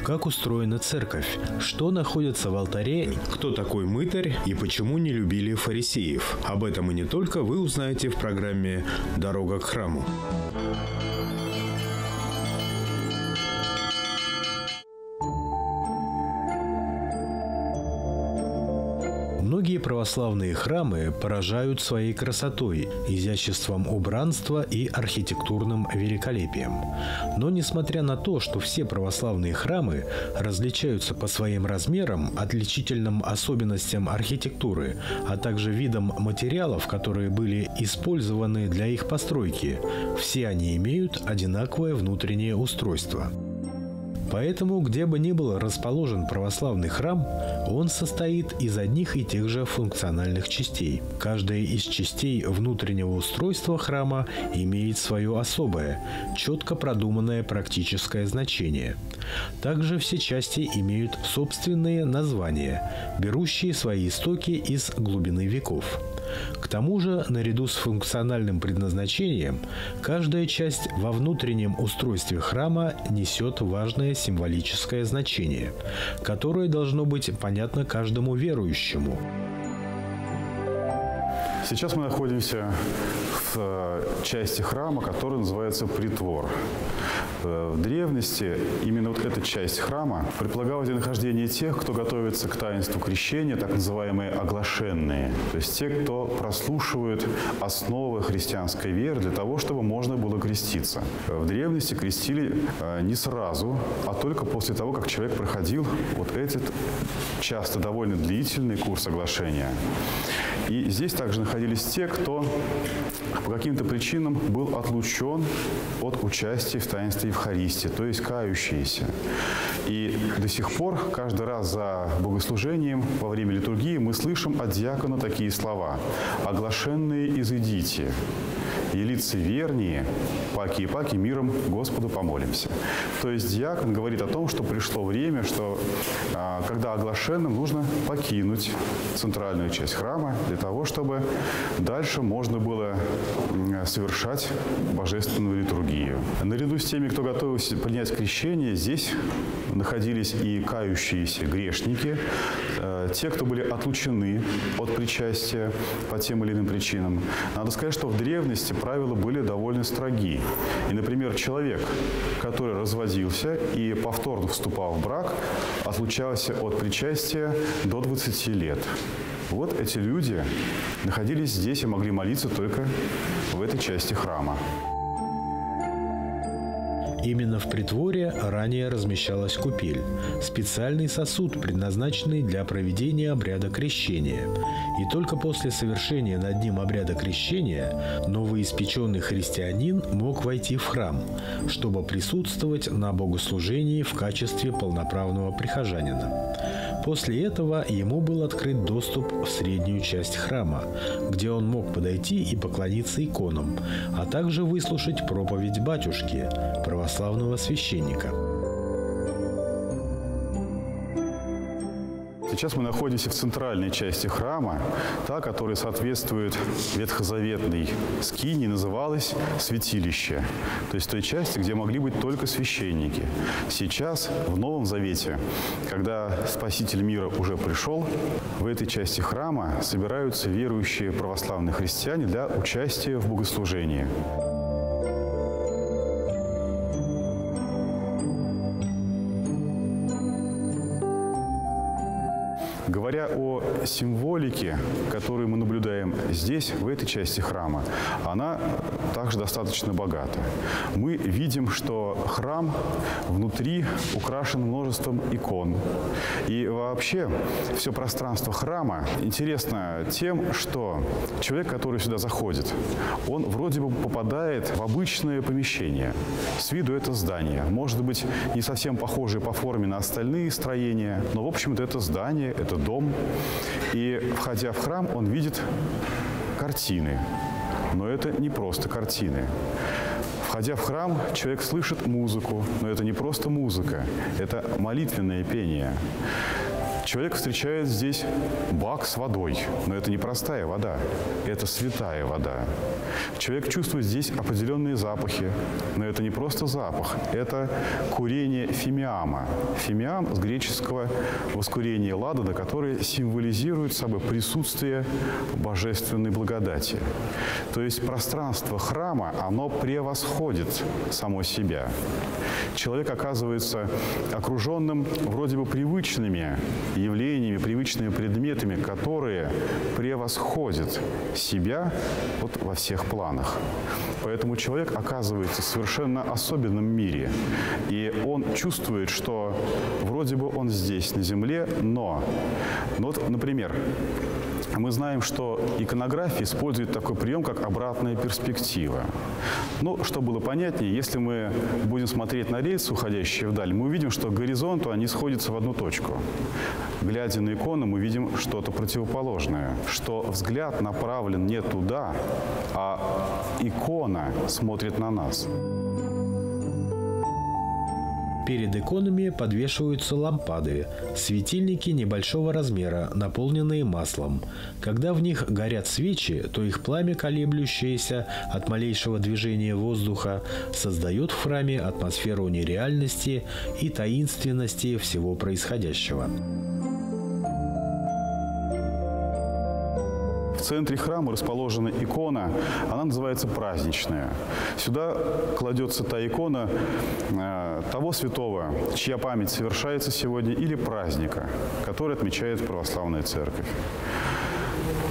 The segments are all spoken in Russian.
Как устроена церковь? Что находится в алтаре? Кто такой мытарь и почему не любили фарисеев? Об этом и не только вы узнаете в программе «Дорога к храму». Многие православные храмы поражают своей красотой, изяществом убранства и архитектурным великолепием. Но несмотря на то, что все православные храмы различаются по своим размерам, отличительным особенностям архитектуры, а также видам материалов, которые были использованы для их постройки, все они имеют одинаковое внутреннее устройство. Поэтому, где бы ни был расположен православный храм, он состоит из одних и тех же функциональных частей. Каждая из частей внутреннего устройства храма имеет свое особое, четко продуманное практическое значение. Также все части имеют собственные названия, берущие свои истоки из глубины веков. К тому же, наряду с функциональным предназначением, каждая часть во внутреннем устройстве храма несет важное символическое значение, которое должно быть понятно каждому верующему. Сейчас мы находимся в части храма, которая называется притвор. В древности именно вот эта часть храма предполагалась для нахождения тех, кто готовится к таинству крещения, так называемые оглашенные. То есть те, кто прослушивают основы христианской веры для того, чтобы можно было креститься. В древности крестили не сразу, а только после того, как человек проходил вот этот часто довольно длительный курс оглашения. И здесь также находились те, кто по каким-то причинам был отлучен от участия в таинстве Евхаристии, то есть кающиеся. И до сих пор, каждый раз за богослужением во время литургии мы слышим от диакона такие слова: «Оглашенные изыдите, и лица вернее, паки и паки, миром Господу помолимся». То есть диакон говорит о том, что пришло время, что когда оглашенным нужно покинуть центральную часть храма для того, чтобы дальше можно было совершать божественную литургию. Наряду с теми, кто готовился принять крещение, здесь находились и кающиеся грешники, те, кто были отлучены от причастия по тем или иным причинам. Надо сказать, что в древности правила были довольно строги. И, например, человек, который разводился и повторно вступал в брак, отлучался от причастия до 20 лет. Вот эти люди находились здесь и могли молиться только в этой части храма. Именно в притворе ранее размещалась купель – специальный сосуд, предназначенный для проведения обряда крещения. И только после совершения над ним обряда крещения новоиспеченный христианин мог войти в храм, чтобы присутствовать на богослужении в качестве полноправного прихожанина. После этого ему был открыт доступ в среднюю часть храма, где он мог подойти и поклониться иконам, а также выслушать проповедь батюшки, православного священника. Сейчас мы находимся в центральной части храма, та, которая соответствует ветхозаветной скинии, называлась святилище. То есть той части, где могли быть только священники. Сейчас, в Новом Завете, когда Спаситель мира уже пришел, в этой части храма собираются верующие православные христиане для участия в богослужении. Говоря о символике, которую мы наблюдаем здесь, в этой части храма, она также достаточно богата. Мы видим, что храм внутри украшен множеством икон. И вообще все пространство храма интересно тем, что человек, который сюда заходит, он вроде бы попадает в обычное помещение. С виду это здание. Может быть, не совсем похожее по форме на остальные строения, но, в общем-то, это здание, это дом. И, входя в храм, он видит картины. Но это не просто картины. Входя в храм, человек слышит музыку, но это не просто музыка, это молитвенное пение. Человек встречает здесь бак с водой, но это не простая вода, это святая вода. Человек чувствует здесь определенные запахи, но это не просто запах, это курение фимиама. Фимиам с греческого воскурение ладана, которое символизирует собой присутствие божественной благодати. То есть пространство храма, оно превосходит само себя. Человек оказывается окруженным вроде бы привычными явлениями, привычными предметами, которые превосходят себя вот во всех планах. Поэтому человек оказывается в совершенно особенном мире. И он чувствует, что вроде бы он здесь, на земле, но вот, например, мы знаем, что иконография использует такой прием, как обратная перспектива. Ну, чтобы было понятнее, если мы будем смотреть на рельсы, уходящие вдаль, мы увидим, что к горизонту они сходятся в одну точку. Глядя на икону, мы видим что-то противоположное, что взгляд направлен не туда, а икона смотрит на нас. Перед иконами подвешиваются лампады, светильники небольшого размера, наполненные маслом. Когда в них горят свечи, то их пламя, колеблющееся от малейшего движения воздуха, создает в храме атмосферу нереальности и таинственности всего происходящего. В центре храма расположена икона, она называется праздничная. Сюда кладется та икона того святого, чья память совершается сегодня, или праздника, который отмечает православная церковь.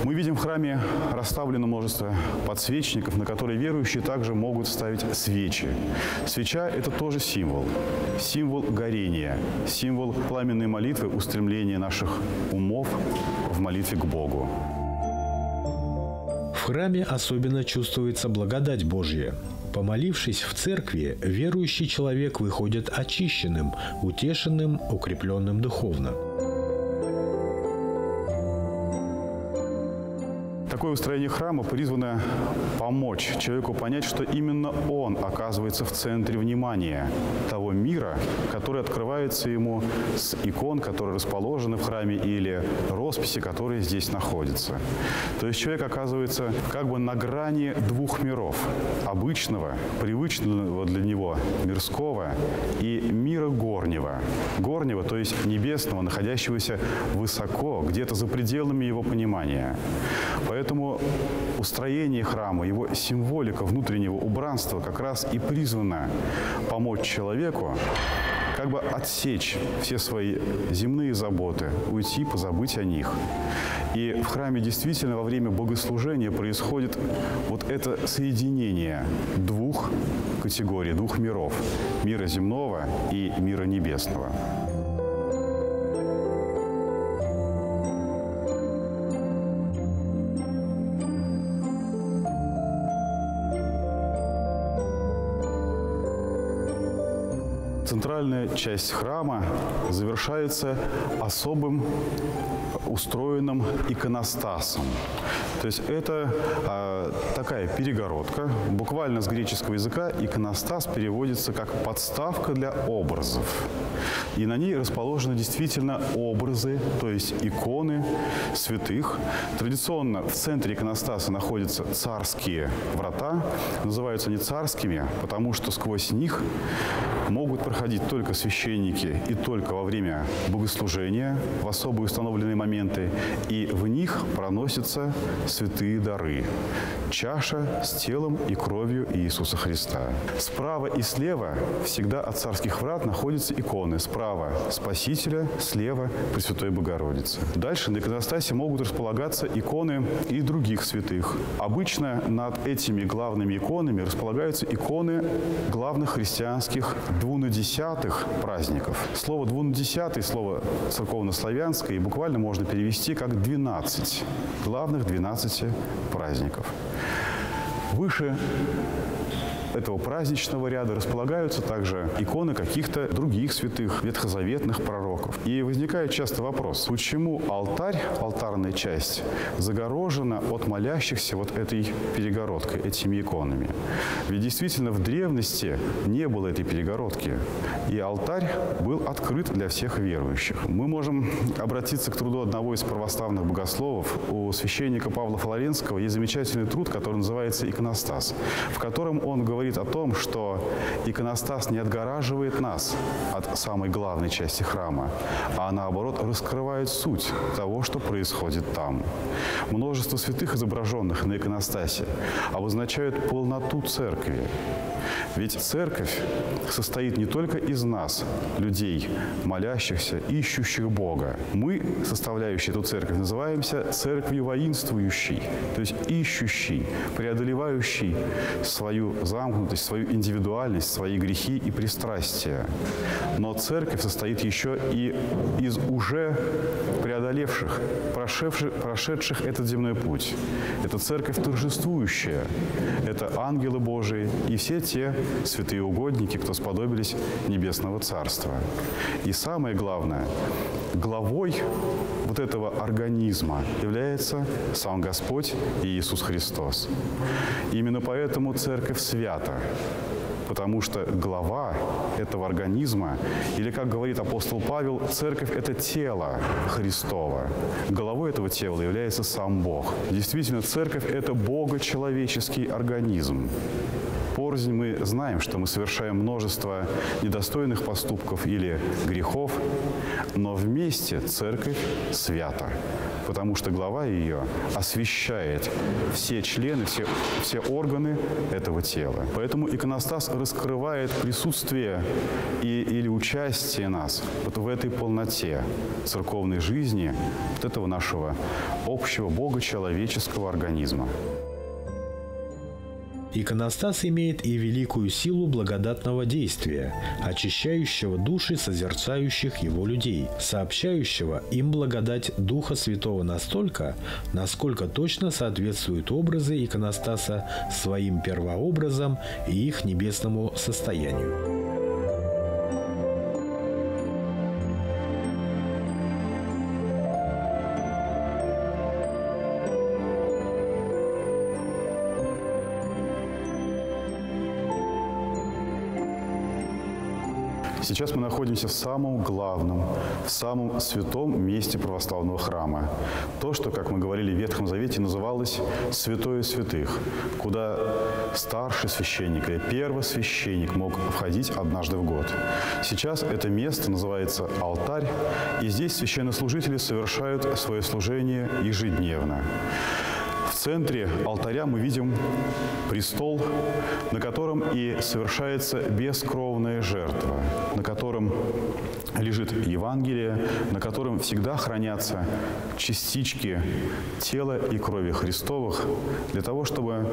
Мы видим в храме расставлено множество подсвечников, на которые верующие также могут ставить свечи. Свеча – это тоже символ горения, символ пламенной молитвы, устремления наших умов в молитве к Богу. В храме особенно чувствуется благодать Божья. Помолившись в церкви, верующий человек выходит очищенным, утешенным, укрепленным духовно. Такое устроение храма призвано помочь человеку понять, что именно он оказывается в центре внимания того мира, который открывается ему с икон, которые расположены в храме, или росписи, которые здесь находятся. То есть человек оказывается как бы на грани двух миров – обычного, привычного для него мирского и мира горнего. Горнего, то есть небесного, находящегося высоко, где-то за пределами его понимания. Поэтому устроение храма, его символика внутреннего убранства как раз и призвана помочь человеку как бы отсечь все свои земные заботы, уйти, позабыть о них. И в храме действительно во время богослужения происходит вот это соединение двух категорий, двух миров – мира земного и мира небесного. Центральная часть храма завершается особым устроенным иконостасом. То есть это такая перегородка. Буквально с греческого языка иконостас переводится как подставка для образов. И на ней расположены действительно образы, то есть иконы святых. Традиционно в центре иконостаса находятся царские врата. Называются они царскими, потому что сквозь них могут проходить только священники и только во время богослужения, в особые установленные моменты. И в них проносятся святые дары. Чаша с телом и кровью Иисуса Христа. Справа и слева всегда от царских врат находятся иконы. Справа Спасителя, слева Пресвятой Богородицы. Дальше на иконостасе могут располагаться иконы и других святых. Обычно над этими главными иконами располагаются иконы главных христианских двунадесятых праздников. Слово «двунадесятый» – слово церковнославянское, и буквально можно перевести как 12. Главных 12 праздников. Выше этого праздничного ряда располагаются также иконы каких-то других святых, ветхозаветных пророков. И возникает часто вопрос, почему алтарь, алтарная часть, загорожена от молящихся вот этой перегородкой, этими иконами? Ведь действительно в древности не было этой перегородки, и алтарь был открыт для всех верующих. Мы можем обратиться к труду одного из православных богословов. У священника Павла Флоренского есть замечательный труд, который называется «Иконостас», в котором он говорит о том, что иконостас не отгораживает нас от самой главной части храма, а наоборот раскрывает суть того, что происходит там. Множество святых, изображенных на иконостасе, обозначают полноту церкви. Ведь церковь состоит не только из нас, людей, молящихся, ищущих Бога. Мы, составляющие эту церковь, называемся церковью воинствующей, то есть ищущей, преодолевающей свою замкнутость, свою индивидуальность, свои грехи и пристрастия. Но церковь состоит еще и из уже преодолевших, прошедших этот земной путь. Это церковь торжествующая, это ангелы Божии и все те святые угодники, кто сподобились Небесного Царства. И самое главное, главой вот этого организма является сам Господь и Иисус Христос. Именно поэтому церковь свята, потому что глава этого организма, или, как говорит апостол Павел, церковь – это тело Христово. Головой этого тела является сам Бог. Действительно, церковь – это богочеловеческий организм. Порознь мы знаем, что мы совершаем множество недостойных поступков или грехов, но вместе церковь свята, потому что глава ее освящает все члены, все органы этого тела. Поэтому иконостас раскрывает присутствие или участие нас вот в этой полноте церковной жизни, вот этого нашего общего богочеловеческого организма. Иконостас имеет и великую силу благодатного действия, очищающего души созерцающих его людей, сообщающего им благодать Духа Святого настолько, насколько точно соответствуют образы иконостаса своим первообразам и их небесному состоянию. Сейчас мы находимся в самом главном, в самом святом месте православного храма. То, что, как мы говорили в Ветхом Завете, называлось «святое святых», куда старший священник или первосвященник мог входить однажды в год. Сейчас это место называется алтарь, и здесь священнослужители совершают свое служение ежедневно. В центре алтаря мы видим престол, на котором и совершается бескровная жертва, на котором лежит Евангелие, на котором всегда хранятся частички тела и крови Христовых, для того, чтобы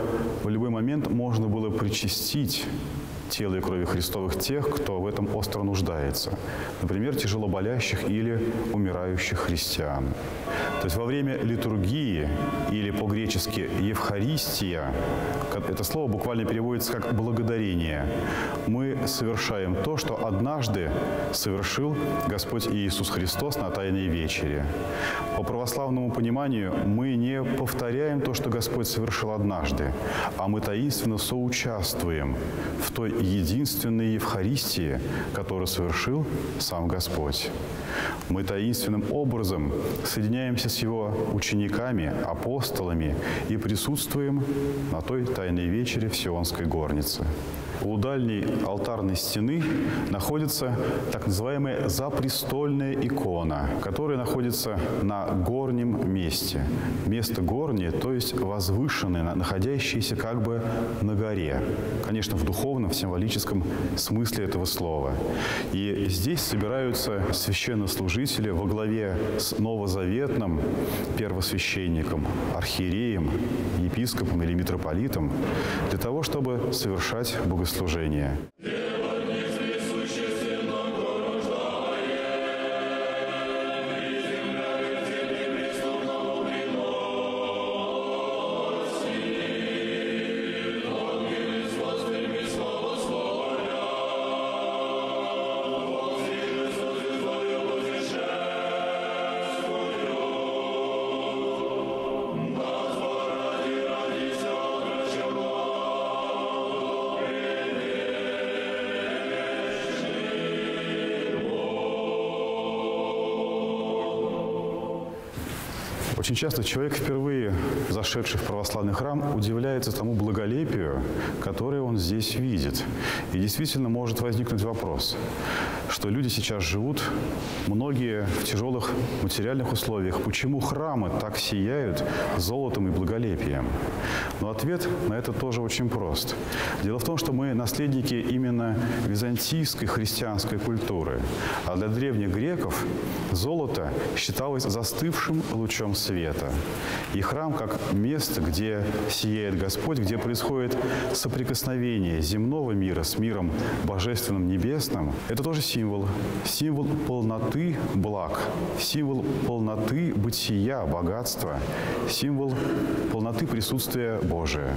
в любой момент можно было причастить тела и крови Христовых тех, кто в этом остро нуждается. Например, тяжело болящих или умирающих христиан. То есть во время литургии, или по-гречески «евхаристия», это слово буквально переводится как «благодарение», мы совершаем то, что однажды совершил Господь Иисус Христос на Тайной вечере. По православному пониманию мы не повторяем то, что Господь совершил однажды, а мы таинственно соучаствуем в той единственной Евхаристии, которую совершил сам Господь. Мы таинственным образом соединяемся с Его учениками, апостолами и присутствуем на той Тайной вечере в Сионской горнице. У дальней алтарной стены находится так называемая запрестольная икона, которая находится на горнем месте. Место горнее, то есть возвышенное, находящееся как бы на горе. Конечно, в духовном, в символическом смысле этого слова. И здесь собираются священнослужители во главе с новозаветным первосвященником, архиереем, епископом или митрополитом для того, чтобы совершать богослужение. Очень часто человек, впервые зашедший в православный храм, удивляется тому благолепию, которое он здесь видит. И действительно может возникнуть вопрос, что люди сейчас живут, многие в тяжелых материальных условиях. Почему храмы так сияют золотом и благолепием? Но ответ на это тоже очень прост. Дело в том, что мы наследники именно византийской христианской культуры. А для древних греков золото считалось застывшим лучом света. И храм как место, где сияет Господь, где происходит соприкосновение земного мира с миром божественным небесным, это тоже символ. Символ полноты благ, символ полноты бытия, богатства, символ полноты присутствия Божия.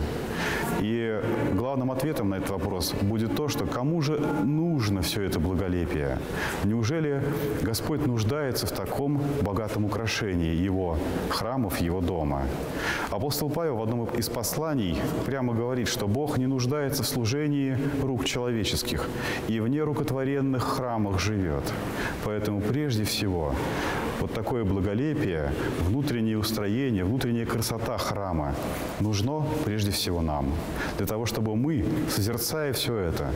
И главным ответом на этот вопрос будет то, что кому же нужно все это благолепие? Неужели Господь нуждается в таком богатом украшении Его храмов, Его дома? Апостол Павел в одном из посланий прямо говорит, что Бог не нуждается в служении рук человеческих и в нерукотворенных храмах живет. Поэтому прежде всего вот такое благолепие, внутреннее устроение, внутренняя красота храма нужно прежде всего нам, для того, чтобы мы, созерцая все это,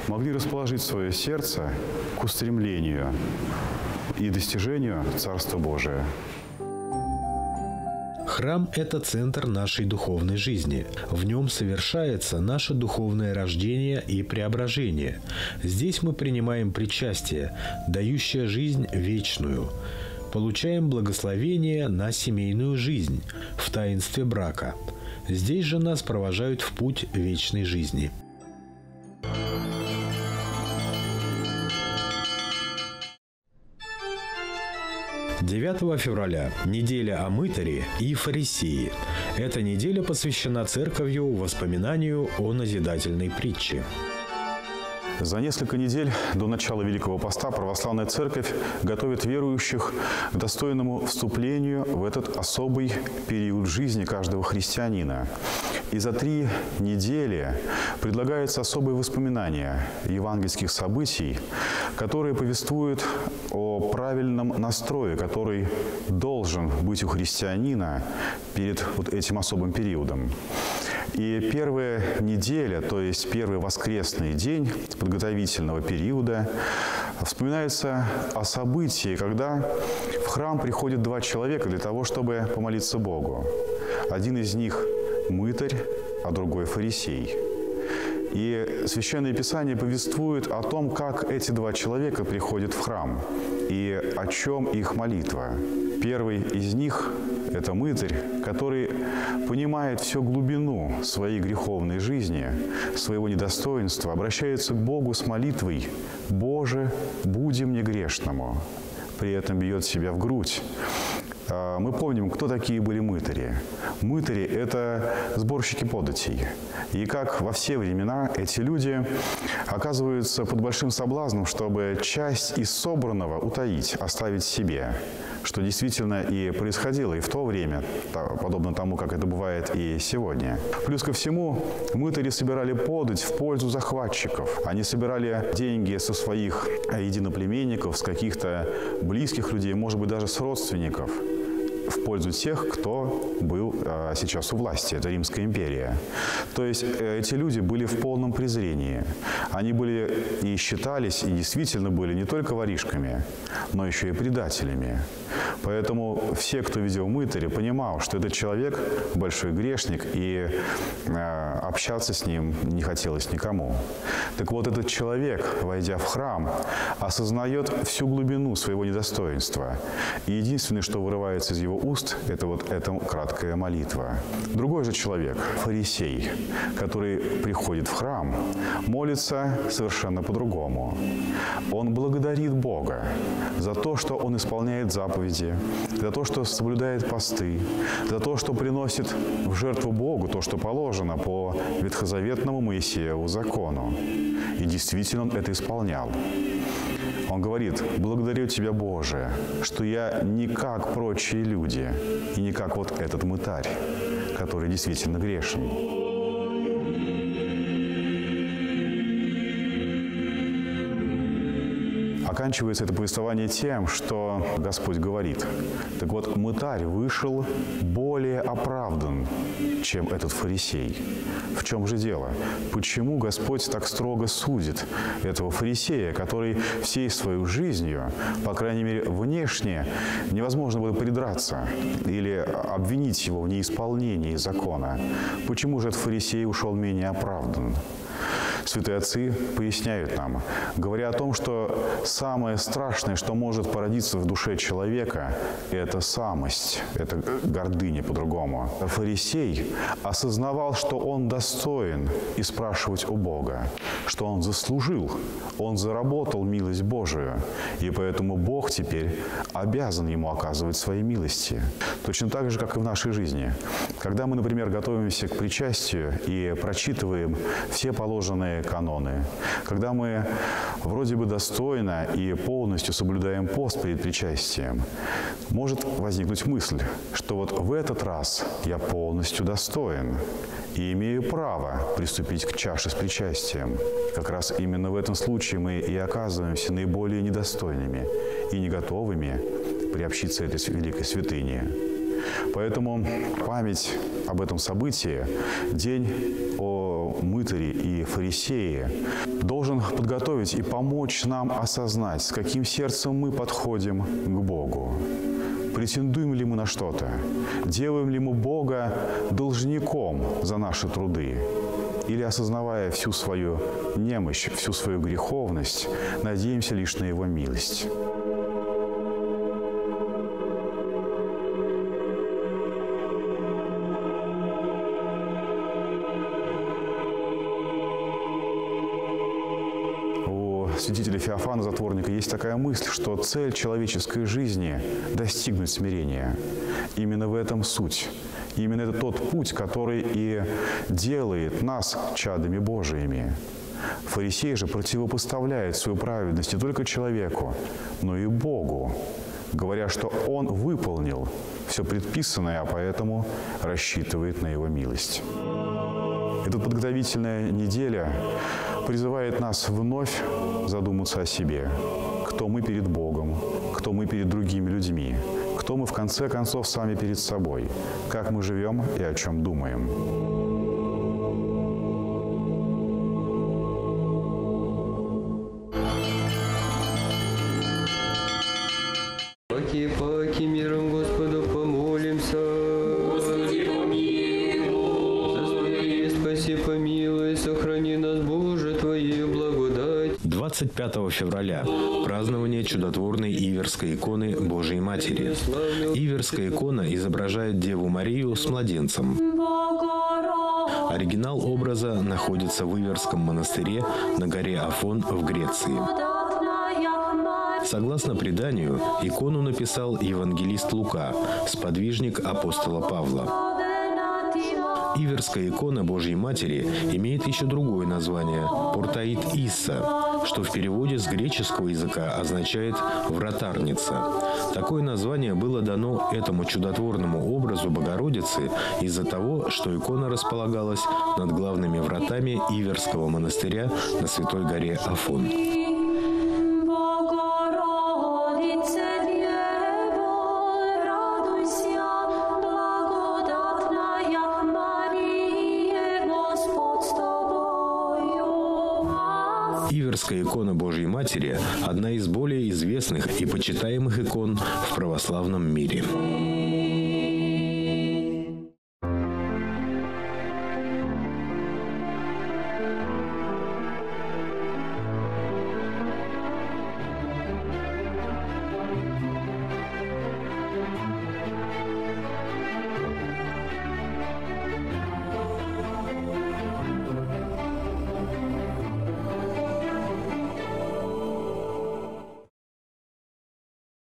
могли расположить свое сердце к устремлению и достижению Царства Божия. Храм – это центр нашей духовной жизни. В нем совершается наше духовное рождение и преображение. Здесь мы принимаем причастие, дающее жизнь вечную. Получаем благословение на семейную жизнь в таинстве брака. Здесь же нас провожают в путь вечной жизни. – 9 февраля – неделя о мытаре и фарисеи. Эта неделя посвящена церковью воспоминанию о назидательной притче. За несколько недель до начала Великого Поста православная церковь готовит верующих к достойному вступлению в этот особый период жизни каждого христианина. И за 3 недели предлагается особое воспоминание евангельских событий, которые повествуют о правильном настрое, который должен быть у христианина перед вот этим особым периодом. И первая неделя, то есть первый воскресный день подготовительного периода, вспоминается о событии, когда в храм приходят 2 человека для того, чтобы помолиться Богу. Один из них – мытарь, а другой – фарисей. И Священное Писание повествует о том, как эти 2 человека приходят в храм и о чем их молитва. Первый из них – это мытарь, который понимает всю глубину своей греховной жизни, своего недостоинства, обращается к Богу с молитвой «Боже, буди мне грешному». При этом бьет себя в грудь. Мы помним, кто такие были мытари. Мытари – это сборщики податей. И как во все времена эти люди оказываются под большим соблазном, чтобы часть из собранного утаить, оставить себе. Что действительно и происходило и в то время, подобно тому, как это бывает и сегодня. Плюс ко всему, мытари собирали подать в пользу захватчиков. Они собирали деньги со своих единоплеменников, с каких-то близких людей, может быть, даже с родственников, в пользу тех, кто был сейчас у власти. Это Римская империя. То есть эти люди были в полном презрении. Они были и считались, и действительно были не только воришками, но еще и предателями. Поэтому все, кто видел мытаря, понимал, что этот человек большой грешник, и общаться с ним не хотелось никому. Так вот, этот человек, войдя в храм, осознает всю глубину своего недостоинства. И единственное, что вырывается из его уст, это вот эта краткая молитва. Другой же человек, фарисей, который приходит в храм, молится совершенно по-другому. Он благодарит Бога за то, что он исполняет заповеди, за то, что соблюдает посты, за то, что приносит в жертву Богу то, что положено по ветхозаветному Моисееву закону. И действительно он это исполнял. Он говорит: «Благодарю Тебя, Боже, что я не как прочие люди, и не как вот этот мытарь, который действительно грешен». А заканчивается это повествование тем, что Господь говорит: «Так вот, мытарь вышел более оправдан, чем этот фарисей». В чем же дело? Почему Господь так строго судит этого фарисея, который всей своей жизнью, по крайней мере внешне, невозможно было придраться или обвинить его в неисполнении закона? Почему же этот фарисей ушел менее оправдан? Святые отцы поясняют нам, говоря о том, что самое страшное, что может породиться в душе человека, это самость, это гордыня по-другому. Фарисей осознавал, что он достоин и спрашивать у Бога, что он заслужил, он заработал милость Божию, и поэтому Бог теперь обязан ему оказывать свои милости. Точно так же, как и в нашей жизни. Когда мы, например, готовимся к причастию и прочитываем все положенные каноны, когда мы вроде бы достойно и полностью соблюдаем пост перед причастием, может возникнуть мысль, что вот в этот раз я полностью достоин и имею право приступить к чаше с причастием. Как раз именно в этом случае мы и оказываемся наиболее недостойными и не готовыми приобщиться этой великой святыне. Поэтому память об этом событии, день о мытаре и фарисее, должен подготовить и помочь нам осознать, с каким сердцем мы подходим к Богу. Претендуем ли мы на что-то? Делаем ли мы Бога должником за наши труды? Или, осознавая всю свою немощь, всю свою греховность, надеемся лишь на Его милость? Святителя Феофана Затворника есть такая мысль, что цель человеческой жизни – достигнуть смирения. Именно в этом суть. Именно это тот путь, который и делает нас чадами Божиими. Фарисей же противопоставляет свою праведность не только человеку, но и Богу, говоря, что он выполнил все предписанное, а поэтому рассчитывает на Его милость. Эта подготовительная неделя призывает нас вновь задуматься о себе. Кто мы перед Богом, кто мы перед другими людьми, кто мы в конце концов сами перед собой, как мы живем и о чем думаем. Паки, миром Господу помолимся. Господи, помилуй. Заступи, спаси, помилуй, сохрани нас, Боже, Твоею благодать. 25 февраля – празднование чудотворной Иверской иконы Божией Матери. Иверская икона изображает Деву Марию с младенцем. Оригинал образа находится в Иверском монастыре на горе Афон в Греции. Согласно преданию, икону написал евангелист Лука, сподвижник апостола Павла. Иверская икона Божьей Матери имеет еще другое название – Портаит Исса, что в переводе с греческого языка означает «вратарница». Такое название было дано этому чудотворному образу Богородицы из-за того, что икона располагалась над главными вратами Иверского монастыря на Святой горе Афон. Иверская икона Божьей Матери – одна из более известных и почитаемых икон в православном мире.